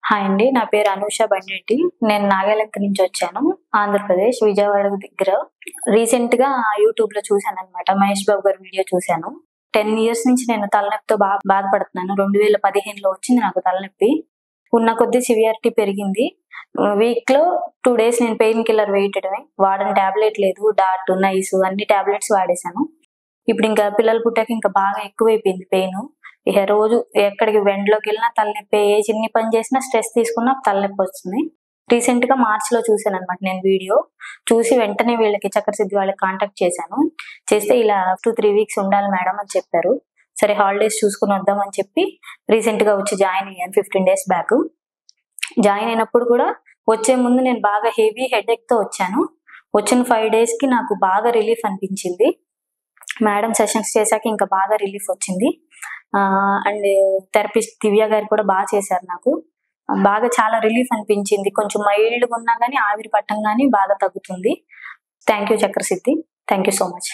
Hi అండి. నా పేరు అనూష బండెట్టి. నేను నాగాలంక నుంచి వచ్చాను. ఆంధ్రప్రదేశ్, విజయవాడ దగ్గర. రీసెంట్‌గా యూట్యూబ్‌లో చూసాననమాట. మహేష్ బాబు గారి వీడియో చూసాను. 10 ఇయర్స్ నుంచి నేను తలనొప్పితో బాధపడుతున్నాను. 2015లో వచ్చింది నాకు తలనొప్పి. ఉన్న కొద్దీ సివియారిటీ పెరిగింది. వీక్‌లో 2 డేస్ నేను పెయిన్ కిల్లర్ వేయటమే. వాడని టాబ్లెట్ లేదు. డాట్, నైస్ అన్ని టాబ్లెట్స్ వాడేశాను. ఇప్పుడింకా పిల్లలు పుట్టాక ఇంకా బాగా ఎక్కువైపోయింది పెయిను. ఇక రోజు ఎక్కడికి ఎండలోకెళ్ళినా తలనొప్పే. ఏ చిన్ని పని చేసినా స్ట్రెస్ తీసుకున్నా తలనొప్పొస్తుంది. రీసెంట్‌గా మార్చ్‌లో చూసాననమాట నేను వీడియో. చూసి వెంటనే వీళ్ళకి చక్కరసిద్ధి వాళ్ళకి కాంటాక్ట్ చేశాను. చేస్తే ఇలా 2-3 వీక్స్ ఉండాలి మేడం అని చెప్పారు. సరే హాలిడేస్ చూసుకొని వద్దామని చెప్పి రీసెంట్‌గా వచ్చి జాయిన్ అయ్యాను 15 డేస్ బ్యాక్. జాయిన్ అయినప్పుడు కూడా వచ్చే ముందు నేను బాగా హెవీ హెడేక్‌తో వచ్చాను. వచ్చిన 5 డేస్‌కి నాకు బాగా రిలీఫ్ అనిపించింది. మేడం సెషన్స్ చేశాక ఇంకా బాగా రిలీఫ్ వచ్చింది. అండ్ థెరపిస్ట్ దివ్య గారు కూడా చేశారు నాకు. బాగా చాలా రిలీఫ్ అనిపించింది. కొంచెం మైల్డ్‌గా ఉన్నా గానీ ఆవిరి పట్టంగానే బాగా తగ్గుతుంది. Thank you Chakrasiddhi. Thank you so much.